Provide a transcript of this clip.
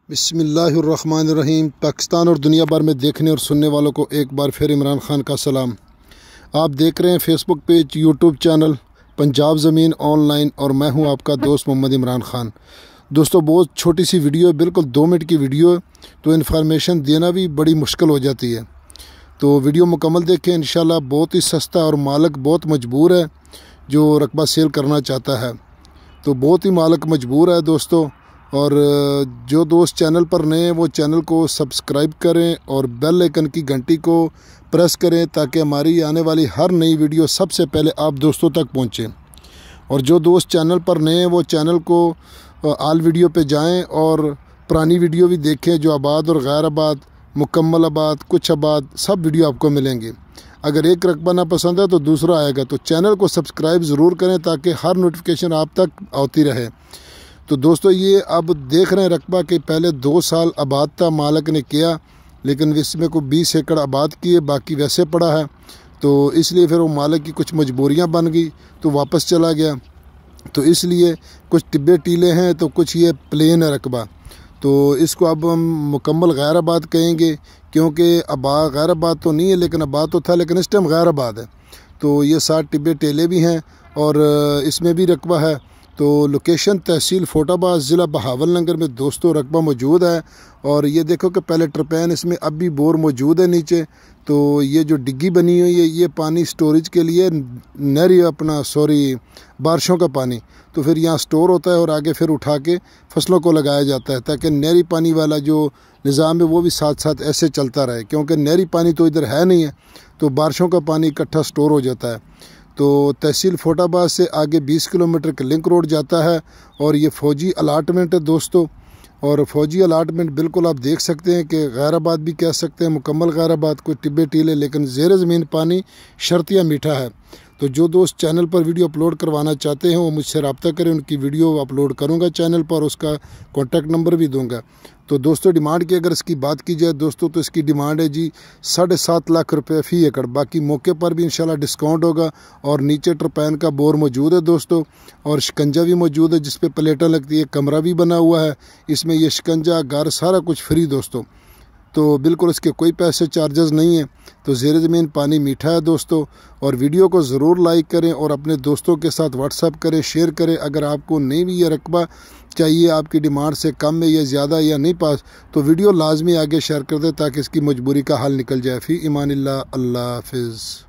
بسم اللہ الرحمن الرحیم۔ پاکستان اور دنیا بھر میں دیکھنے اور سننے والوں کو ایک بار پھر عمران خان کا سلام۔ آپ دیکھ رہے ہیں فیس بک پیج، یوٹیوب چینل پنجاب زمین آن لائن، اور میں ہوں آپ کا دوست محمد عمران خان۔ دوستو بہت چھوٹی سی ویڈیو ہے، بالکل 2 منٹ کی ویڈیو ہے، تو انفارمیشن دینا بھی بڑی مشکل ہو جاتی ہے، تو ویڈیو مکمل دیکھیں انشاءاللہ۔ بہت ہی سستا اور مالک بہت مجبور ہے جو رقبہ سیل کرنا چاہتا ہے، تو بہت ہی مالک مجبور ہے دوستو۔ اور جو دوست چینل پر نئے ہیں وہ چینل کو سبسکرائب کریں اور بیل آئیکن کی گھنٹی کو پریس کریں تاکہ ہماری آنے والی ہر نئی ویڈیو سب سے پہلے آپ دوستوں تک پہنچیں۔ اور جو دوست چینل پر نئے ہیں وہ چینل کو آل ویڈیو پہ جائیں اور پرانی ویڈیو بھی دیکھیں، جو آباد اور غیر آباد، مکمل آباد، کچھ آباد، سب ویڈیو آپ کو ملیں گے۔ اگر ایک رقبہ نہ پسند ہے تو دوسرا آئے گا، تو چینل کو سبسکرائب ضرور کریں تاکہ ہر نوٹیفیکیشن آپ تک آتی رہے۔ تو دوستو یہ اب دیکھ رہے ہیں رقبہ کہ پہلے 2 سال آباد تھا، مالک نے کیا، لیکن اس میں کو 20 ایکڑ آباد کیے، باقی ویسے پڑا ہے، تو اس لیے پھر وہ مالک کی کچھ مجبوریاں بن گئی تو واپس چلا گیا۔ تو اس لیے کچھ ٹبے ٹیلے ہیں تو کچھ یہ پلین ہے رقبہ، تو اس کو اب ہم مکمل غیر آباد کہیں گے، کیونکہ غیر آباد تو نہیں ہے لیکن آباد تو تھا، لیکن اس ٹائم غیر آباد ہے۔ تو یہ 7 ٹبے ٹیلے بھی ہیں اور اس میں بھی رقبہ ہے۔ تو لوکیشن تحصیل فوٹ آباد، ضلع بہاول نگر میں دوستو رقبہ موجود ہے۔ اور یہ دیکھو کہ پہلے ٹرپین اس میں اب بھی بور موجود ہے نیچے، تو یہ جو ڈگی بنی ہوئی ہے یہ پانی سٹوریج کے لیے بارشوں کا پانی، تو پھر یہاں سٹور ہوتا ہے اور آگے پھر اٹھا کے فصلوں کو لگایا جاتا ہے، تاکہ نہری پانی والا جو نظام ہے وہ بھی ساتھ ساتھ ایسے چلتا رہے، کیونکہ نہری پانی تو ادھر ہے نہیں ہے، تو بارشوں کا پانی اکٹھا سٹور ہو جاتا ہے۔ تو تحصیل فوٹ آباد سے آگے 20 کلومیٹر کا لنک روڈ جاتا ہے، اور یہ فوجی الاٹمنٹ ہے دوستو۔ اور فوجی الاٹمنٹ بالکل آپ دیکھ سکتے ہیں کہ غیر آباد بھی کہہ سکتے ہیں، مکمل غیر آباد، کوئی ٹبے ٹیلے، لیکن زیر زمین پانی شرطیہ میٹھا ہے۔ تو جو دوست چینل پر ویڈیو اپلوڈ کروانا چاہتے ہیں وہ مجھ سے رابطہ کریں، ان کی ویڈیو اپلوڈ کروں گا چینل پر، اس کا کانٹیکٹ نمبر بھی دوں گا۔ تو دوستو ڈیمانڈ کی اگر اس کی بات کی جائے دوستو تو اس کی ڈیمانڈ ہے جی 7.5 لاکھ روپے فی ایکڑ، باقی موقع پر بھی انشاءاللہ ڈسکاؤنٹ ہوگا۔ اور نیچے ٹرپین کا بور موجود ہے دوستو، اور شکنجہ بھی موجود ہے جس پہ پلیٹیں لگتی ہے، کمرہ بھی بنا ہوا ہے اس میں، یہ شکنجہ گھر سارا کچھ فری دوستو، تو بالکل اس کے کوئی پیسے چارجز نہیں ہیں۔ تو زیر زمین پانی میٹھا ہے دوستو، اور ویڈیو کو ضرور لائک کریں اور اپنے دوستوں کے ساتھ واٹس ایپ کریں، شیئر کریں۔ اگر آپ کو نہیں بھی یہ رقبہ چاہیے، آپ کی ڈیمانڈ سے کم ہے یا زیادہ یا نہیں پاس، تو ویڈیو لازمی آگے شیئر کر دیں تاکہ اس کی مجبوری کا حل نکل جائے۔ فی امان اللہ، اللہ حافظ۔